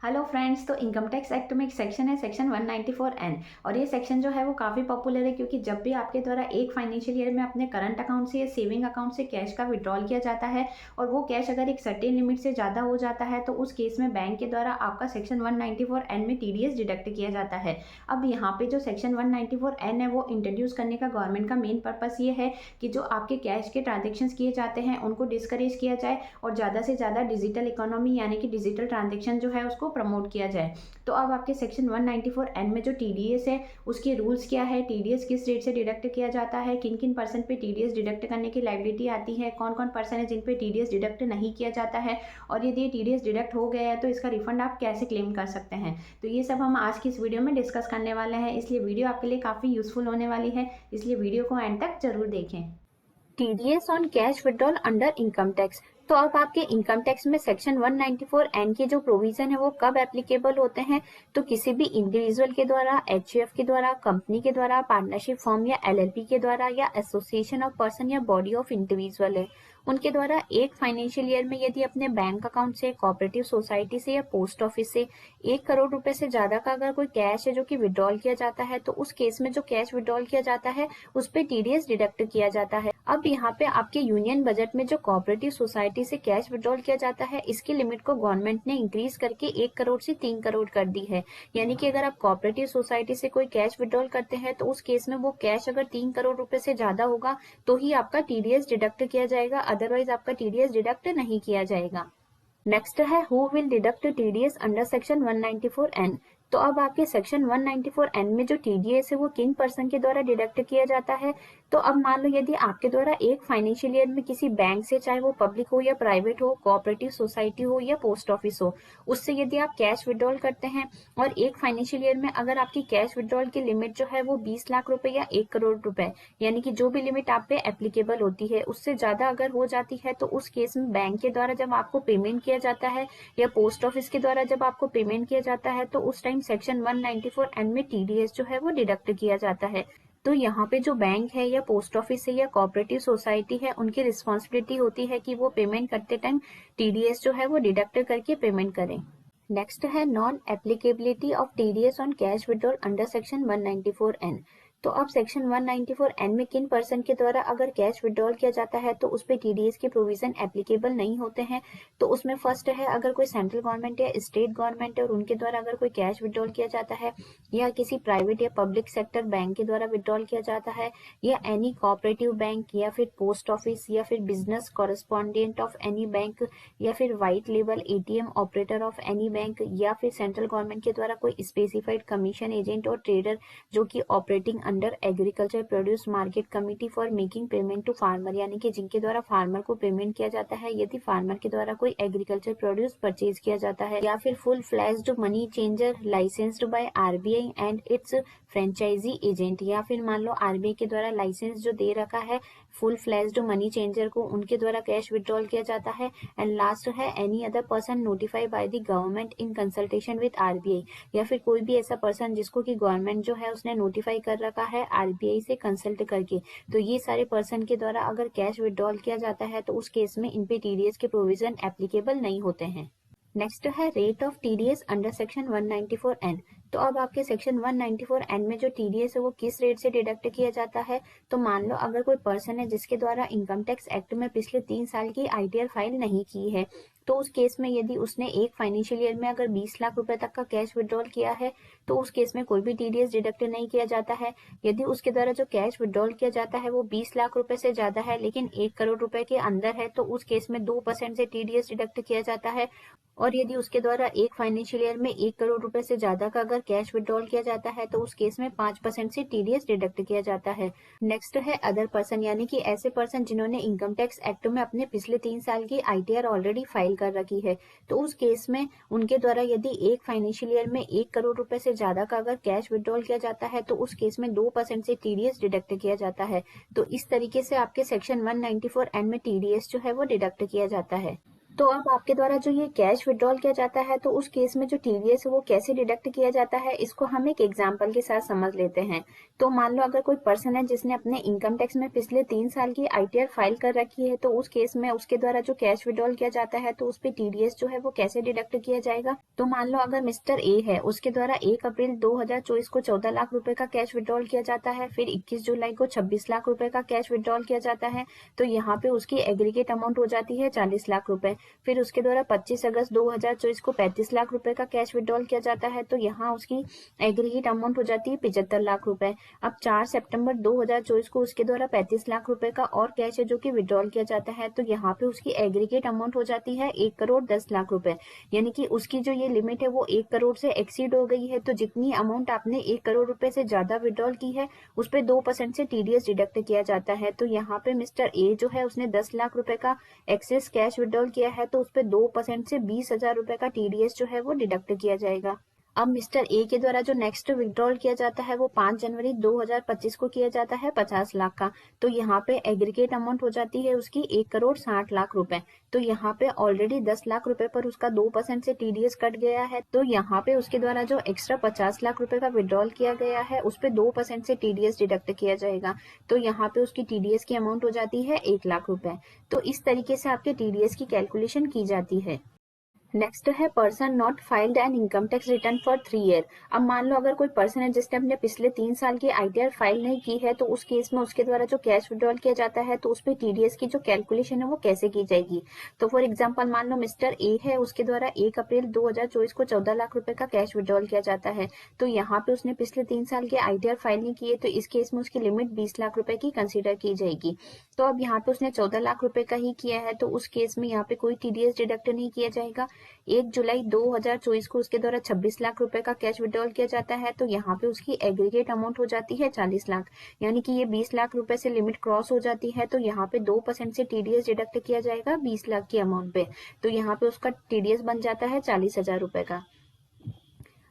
Hello friends, तो income tax act में एक सेक्शन है सेक्शन 194N। और ये सेक्शन जो है वो काफ़ी पॉपुलर है क्योंकि जब भी आपके द्वारा एक फाइनेंशियल ईयर में अपने करंट अकाउंट से या सेविंग अकाउंट से कैश का विड्रॉल किया जाता है और वो कैश अगर एक सर्टेन लिमिट से ज़्यादा हो जाता है तो उस केस में बैंक के द्वारा आपका सेक्शन 194N में TDS डिडक्ट किया जाता है। अब यहाँ पे जो सेक्शन 194N है वो इंट्रोड्यूस करने का गवर्नमेंट का मेन पर्पस ये है कि जो आपके कैश के ट्रांजेक्शन किए जाते हैं उनको डिस्करेज किया जाए और ज़्यादा से ज़्यादा डिजिटल इकोनॉमी यानी कि डिजिटल ट्रांजेक्शन जो है उसको प्रमोट किया जाए। तो अब आपके सेक्शन 194N में जो TDS है उसके रूल्स क्या है, TDS किस रेट से डिडक्ट किया जाता है, किन किन पर्सन पे TDS डिडक्ट करने की लायबिलिटी आती है, कौन कौन पर्सन है जिन पे TDS डिडक्ट नहीं किया जाता है और यदि TDS डिडक्ट हो गया है तो इसका रिफंड आप कैसे क्लेम कर सकते हैं। तो ये सब हम आज की इस वीडियो में डिस्कस करने वाले हैं, इसलिए वीडियो आपके लिए काफ़ी यूजफुल होने वाली है, इसलिए वीडियो को एंड तक जरूर देखें। TDS on cash withdrawal under income tax. तो अब आपके इनकम टैक्स में सेक्शन 194N के जो प्रोविजन है वो कब एप्लीकेबल होते हैं, तो किसी भी इंडिविजुअल के द्वारा, HUF के द्वारा, कंपनी के द्वारा, पार्टनरशिप फर्म या LLP के द्वारा या एसोसिएशन ऑफ पर्सन या बॉडी ऑफ इंडिविजुअल है उनके द्वारा एक फाइनेंशियल ईयर में यदि अपने बैंक अकाउंट से, कोऑपरेटिव सोसाइटी से या पोस्ट ऑफिस से 1 करोड़ रुपए से ज्यादा का अगर कोई कैश है जो कि विड्रॉल किया जाता है तो उस केस में जो कैश विड्रॉल किया जाता है उस पे TDS डिडक्ट किया जाता है। अब यहाँ पे आपके यूनियन बजट में जो कोऑपरेटिव सोसाइटी से कैश विड्रॉल किया जाता है इसकी लिमिट को गवर्नमेंट ने इंक्रीज करके 1 करोड़ से 3 करोड़ कर दी है। यानी कि अगर आप कोऑपरेटिव सोसाइटी से कोई कैश विड्रॉल करते हैं तो उस केस में वो कैश अगर 3 करोड़ रुपए से ज्यादा होगा तो ही आपका TDS डिडक्ट किया जाएगा, अदरवाइज आपका TDS डिडक्ट नहीं किया जाएगा। नेक्स्ट है who will deduct TDS under section 194N। तो अब आपके सेक्शन 194N में जो TDS है वो किन पर्सन के द्वारा डिडक्ट किया जाता है। तो अब मान लो यदि आपके द्वारा एक फाइनेंशियल ईयर में किसी बैंक से, चाहे वो पब्लिक हो या प्राइवेट हो, कोऑपरेटिव सोसाइटी हो या पोस्ट ऑफिस हो, उससे यदि आप कैश विड्रॉल करते हैं और एक फाइनेंशियल ईयर में अगर आपकी कैश विड्रॉल की लिमिट जो है वो 20 लाख रुपए या 1 करोड़ रुपए, यानी कि जो भी लिमिट आप पे एप्लीकेबल होती है उससे ज्यादा अगर हो जाती है तो उस केस में बैंक के द्वारा जब आपको पेमेंट किया जाता है या पोस्ट ऑफिस के द्वारा जब आपको पेमेंट किया जाता है तो उस टाइम सेक्शन 194N में TDS जो है वो डिडक्ट किया जाता है। तो यहाँ पे जो बैंक है या पोस्ट ऑफिस है या कोऑपरेटिव सोसाइटी है उनकी रिस्पॉन्सिबिलिटी होती है कि वो पेमेंट करते टाइम TDS जो है वो डिडक्ट करके पेमेंट करें। नेक्स्ट है non applicability of TDS on cash withdrawal under section 194N। तो अब सेक्शन 194N में किन पर्सन के द्वारा अगर कैश विड्रॉल किया जाता है तो उस पे TDS के प्रोविजन एप्लीकेबल नहीं होते हैं। तो उसमें फर्स्ट है अगर कोई सेंट्रल गवर्नमेंट या स्टेट गवर्नमेंट है और उनके द्वारा अगर कोई कैश विड्रॉल किया जाता है या किसी प्राइवेट या पब्लिक सेक्टर बैंक के द्वारा विड्रॉल किया जाता है या एनी कोऑपरेटिव बैंक या फिर पोस्ट ऑफिस या फिर business correspondent of any bank या फिर white label ATM operator of any bank या फिर सेंट्रल गवर्नमेंट के द्वारा कोई स्पेसिफाइड कमीशन एजेंट और ट्रेडर जो कि operating under agriculture produce market committee for making payment to farmer, यानी कि जिनके द्वारा फार्मर को पेमेंट किया जाता है यदि फार्मर के द्वारा कोई एग्रीकल्चर प्रोड्यूस परचेज किया जाता है, या फिर full fledged money changer licensed by RBI and its franchisee agent, या फिर मान लो RBI के द्वारा लाइसेंस जो दे रखा है फुल फ्लैश्ड मनी चेंजर को, उनके द्वारा कैश विड्रॉल किया जाता है। एंड लास्ट है any other person notified by the government in consultation with RBI, या फिर कोई भी ऐसा पर्सन जिसको कि गवर्नमेंट जो है उसने नोटिफाई कर रखा है RBI से कंसल्ट करके। तो ये सारे पर्सन के द्वारा अगर कैश विड्रॉल किया जाता है तो उस केस में इन पे TDS के प्रोविजन एप्लीकेबल नहीं होते हैं। नेक्स्ट है rate of TDS under section 194N। तो अब आपके सेक्शन 194N में जो TDS है वो किस रेट से डिडक्ट किया जाता है। तो मान लो अगर कोई पर्सन है जिसके द्वारा इनकम टैक्स एक्ट में पिछले 3 साल की ITR फाइल नहीं की है तो उस केस में यदि उसने एक फाइनेंशियल ईयर में अगर 20 लाख रुपए तक का कैश विड्रॉल किया है तो उस केस में कोई भी TDS डिडक्ट नहीं किया जाता है। यदि उसके द्वारा जो कैश विड्रॉल किया जाता है वो 20 लाख रुपए से ज्यादा है लेकिन 1 करोड़ रुपए के अंदर है तो उस केस में 2% से TDS डिडक्ट किया जाता है। और यदि उसके द्वारा एक फाइनेंशियल ईयर में 1 करोड़ रुपए से ज्यादा का अगर कैश विड्रॉल किया जाता है तो उस केस में 5% से TDS डिडक्ट किया जाता है। नेक्स्ट है अदर पर्सन, यानी कि ऐसे पर्सन जिन्होंने इनकम टैक्स एक्ट में अपने पिछले 3 साल की ITR ऑलरेडी फाइल कर रखी है। तो उस केस में उनके द्वारा यदि एक फाइनेंशियल ईयर में 1 करोड़ रुपए से ज्यादा का अगर कैश विड्रॉल किया जाता है तो उस केस में 2% से TDS डिडक्ट किया जाता है। तो इस तरीके से आपके सेक्शन 194N में TDS जो है वो डिडक्ट किया जाता है। तो अब आपके द्वारा जो ये कैश विड्रॉल किया जाता है तो उस केस में जो टीडीएस है वो कैसे डिडक्ट किया जाता है, इसको हम एक एग्जांपल के साथ समझ लेते हैं। तो मान लो अगर कोई पर्सन है जिसने अपने इनकम टैक्स में पिछले 3 साल की आईटीआर फाइल कर रखी है, तो उस केस में उसके द्वारा जो कैश विड्रॉल किया जाता है तो उस पर टीडीएस जो है वो कैसे डिडक्ट किया जाएगा। तो मान लो अगर मिस्टर ए है, उसके द्वारा 1 अप्रैल 2024 को 14 लाख रुपए का कैश विड्रॉल किया जाता है, फिर 21 जुलाई को 26 लाख रुपए का कैश विड्रॉल किया जाता है, तो यहाँ पे उसकी एग्रीगेट अमाउंट हो जाती है 40 लाख रुपए। फिर उसके द्वारा 25 अगस्त 2024 को 35 लाख रुपए का कैश विड्रॉल किया जाता है, तो यहाँ उसकी एग्रीगेट अमाउंट हो जाती है 75 लाख रुपए। अब 4 सितंबर 2024 को उसके द्वारा 35 लाख रुपए का और कैश है जो कि विड्रॉल किया जाता है, तो यहाँ पे उसकी एग्रीगेट अमाउंट हो जाती है 1 करोड़ 10 लाख रुपए। यानी कि उसकी जो ये लिमिट है वो 1 करोड़ से एक्सीड हो गई है। तो जितनी अमाउंट आपने 1 करोड़ रुपए से ज्यादा विड्रॉल की है उस पर 2% से टीडीएस डिडक्ट किया जाता है। तो यहाँ पे मिस्टर ए जो है उसने 10 लाख रुपए का एक्सेस कैश विड्रॉल किया है, तो उस पर 2% से 20,000 रुपए का टीडीएस जो है वो डिडक्ट किया जाएगा। अब मिस्टर ए के द्वारा जो नेक्स्ट विड्रॉल किया जाता है वो 5 जनवरी 2025 को किया जाता है 50 लाख का। तो यहाँ पे एग्रीगेट अमाउंट हो जाती है उसकी 1 करोड़ 60 लाख रुपए। तो यहाँ पे ऑलरेडी 10 लाख रुपए पर उसका 2% से टीडीएस कट गया है, तो यहाँ पे उसके द्वारा जो एक्स्ट्रा 50 लाख रुपए का विड्रॉल किया गया है उस पे 2% से टीडीएस डिडक्ट किया जाएगा। तो यहाँ पे उसकी टीडीएस की अमाउंट हो जाती है 1 लाख रुपए। तो इस तरीके से आपके टीडीएस की कैलकुलेशन की जाती है। नेक्स्ट है person not filed an income tax return for 3 year. अब मान लो अगर कोई पर्सन है जिसने अपने पिछले 3 साल की आईटीआर फाइल नहीं की है, तो उस केस में उसके द्वारा जो कैश विड्रॉल किया जाता है तो उस पर टीडीएस की जो कैलकुलेशन है वो कैसे की जाएगी। तो फॉर एग्जाम्पल मान लो मिस्टर ए है, उसके द्वारा 1 अप्रैल 2024 को 14 लाख रुपए का कैश विड्रॉल किया जाता है। तो यहाँ पे उसने पिछले 3 साल की आईटीआर फाइल नहीं की है, तो इस केस में उसकी लिमिट 20 लाख रुपए की कंसिडर की जाएगी। तो अब यहाँ पे उसने 14 लाख रुपए का ही किया है, तो उस केस में यहाँ पे कोई टीडीएस डिडक्ट नहीं किया जाएगा। 1 जुलाई 2024 को उसके द्वारा 26 लाख रुपए का कैश विड्रॉल किया जाता है, तो यहाँ पे उसकी एग्रीगेट अमाउंट हो जाती है 40 लाख। यानी कि ये 20 लाख रुपए से लिमिट क्रॉस हो जाती है, तो यहाँ पे 2% से टीडीएस डिडक्ट किया जाएगा 20 लाख की अमाउंट पे। तो यहाँ पे उसका टीडीएस बन जाता है 40,000 रुपए का।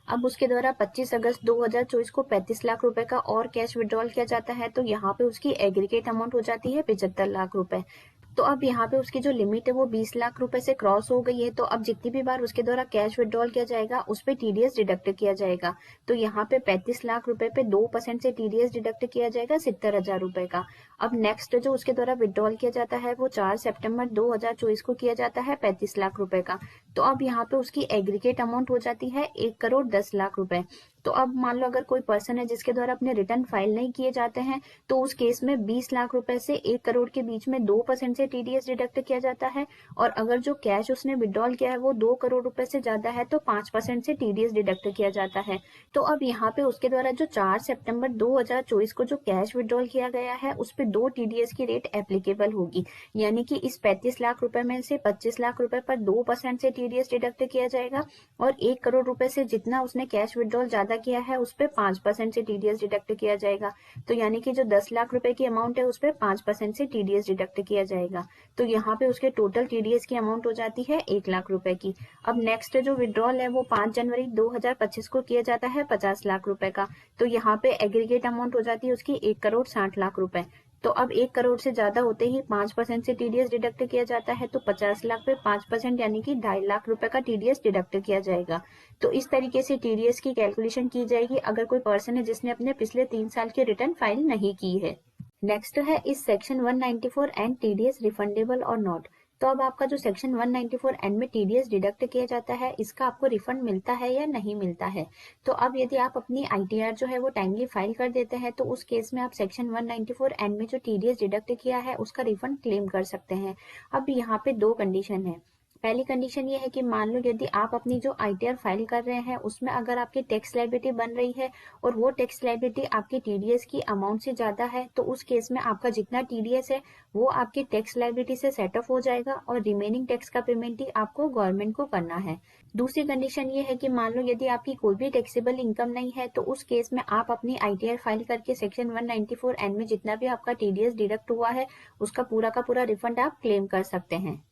अब उसके द्वारा 25 अगस्त 2024 को 35 लाख रुपए का और कैश विड्रॉल किया जाता है, तो यहाँ पे उसकी एग्रीगेट अमाउंट हो जाती है 75 लाख रुपए। तो अब यहाँ पे उसकी जो लिमिट है वो 20 लाख रुपए से क्रॉस हो गई है, तो अब जितनी भी बार उसके द्वारा कैश विड्रॉल किया जाएगा उस पे टीडीएस डिडक्ट किया जाएगा। तो यहाँ पे 35 लाख रुपए पे 2% से टीडीएस डिडक्ट किया जाएगा 70,000 रुपए का। अब नेक्स्ट जो उसके द्वारा विड्रॉल किया जाता है वो 4 सितंबर 2024 को किया जाता है 35 लाख रुपए का। तो अब यहाँ पे उसकी एग्रीगेट अमाउंट हो जाती है 1 करोड़ 10 लाख रुपए। तो अब मान लो अगर कोई पर्सन है जिसके द्वारा अपने रिटर्न फाइल नहीं किए जाते हैं, तो उस केस में 20 लाख रुपए से 1 करोड़ के बीच में 2% से टीडीएस डिडक्ट किया जाता है, और अगर जो कैश उसने विड्रॉल किया है वो 2 करोड़ रुपए से ज्यादा है तो 5% से टीडीएस डिडक्ट किया जाता है। तो अब यहाँ पे उसके द्वारा जो 4 सितंबर 2024 को जो कैश विड्रॉल किया गया है उस पे 2 टीडीएस की रेट एप्लीकेबल होगी। यानी कि इस 35 लाख रुपए में से 25 लाख रुपए पर 2% से टीडीएस डिडक्ट किया जाएगा, और 1 करोड़ रुपए से जितना उसने कैश विड्रॉल ज्यादा किया है उस पे 5% से टीडीएस डिडक्ट किया जाएगा। तो यानी कि जो 10 लाख रुपए की अमाउंट है उस पे 5% से टीडीएस डिडक्ट किया जाएगा। तो यहाँ पे उसके टोटल टीडीएस की अमाउंट हो जाती है 1 लाख रुपए की। अब नेक्स्ट जो विड्रॉल है वो 5 जनवरी 2025 को किया जाता है 50 लाख रुपए का। तो यहाँ पे एग्रीगेट अमाउंट हो जाती है उसकी 1 करोड़ 60 लाख रुपए। तो अब 1 करोड़ से ज्यादा होते ही 5% से टीडीएस डिडक्ट किया जाता है, तो 50 लाख पे 5% यानी कि 2.5 लाख रुपए का टीडीएस डिडक्ट किया जाएगा। तो इस तरीके से टीडीएस की कैलकुलेशन की जाएगी अगर कोई पर्सन है जिसने अपने पिछले 3 साल की रिटर्न फाइल नहीं की है। नेक्स्ट है इस सेक्शन 194 एंड टीडीएस रिफंडेबल और नॉट। तो अब आपका जो सेक्शन 194 एन में टीडीएस डिडक्ट किया जाता है इसका आपको रिफंड मिलता है या नहीं मिलता है। तो अब यदि आप अपनी आईटीआर जो है वो टाइमली फाइल कर देते हैं तो उस केस में आप सेक्शन 194 एन में जो टीडीएस डिडक्ट किया है उसका रिफंड क्लेम कर सकते हैं। अब यहाँ पे 2 कंडीशन है। पहली कंडीशन ये है कि मान लो यदि आप अपनी जो आईटीआर फाइल कर रहे हैं उसमें अगर आपकी टैक्स लायबिलिटी बन रही है और वो टैक्स लायबिलिटी आपकी टीडीएस की अमाउंट से ज्यादा है, तो उस केस में आपका जितना टीडीएस है वो आपकी टैक्स लायबिलिटी से सेट ऑफ हो जाएगा और रिमेनिंग टैक्स का पेमेंट ही आपको गवर्नमेंट को करना है। दूसरी कंडीशन ये है कि मान लो यदि आपकी कोई भी टैक्सेबल इनकम नहीं है तो उस केस में आप अपनी आईटीआर फाइल करके सेक्शन 194 एन में जितना भी आपका टीडीएस डिडक्ट हुआ है उसका पूरा का पूरा रिफंड आप क्लेम कर सकते हैं।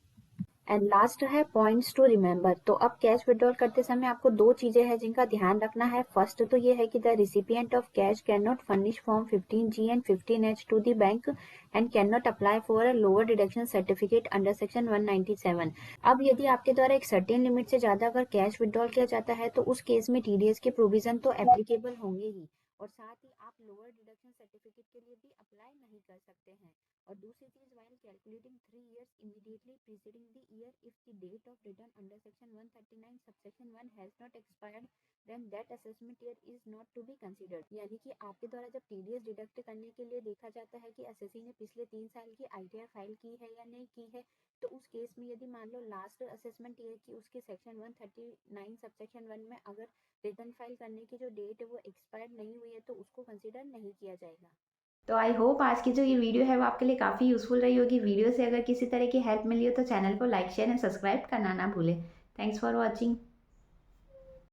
एंड लास्ट है पॉइंट्स टू रिमेंबर। तो अब कैश विड्रॉल करते समय आपको दो चीजें हैं जिनका ध्यान रखना है। फर्स्ट तो ये है कि the recipient of cash can not furnish form 15G and 15H to the bank and can not apply for a lower deduction certificate under section 197। अब यदि आपके द्वारा एक सर्टेन लिमिट से ज्यादा अगर कैश विड्रॉल किया जाता है तो उस केस में टीडीएस के प्रोविजन तो एप्लीकेबल होंगे ही, और साथ ही आप लोअर डिडक्शन सर्टिफिकेट के लिए भी अप्लाई नहीं कर सकते हैं। और दूसरी चीज, while calculating 3 years immediately preceding the year, if the date of return under section 139 subsection 1 has not expired, then that assessment year is not to be considered। यानी कि आपके द्वारा जब टीडीएस डिडक्ट करने के लिए देखा जाता है कि एसएससी ने पिछले 3 साल की आईटीआर फाइल की है या नहीं की है, तो उस केस में यदि मान लो लास्ट असेसमेंट ईयर की उसके सेक्शन 139 सबसेक्शन 1 में अगर रिटर्न फाइल करने की जो डेट है वो एक्सपायर्ड नहीं हुई है तो उसको कंसिडर नहीं किया जाएगा। तो आई होप आज की जो ये वीडियो है वो आपके लिए काफ़ी यूज़फुल रही होगी। वीडियो से अगर किसी तरह की हेल्प मिली हो तो चैनल को लाइक शेयर एंड सब्सक्राइब करना ना भूलें। Thanks for watching.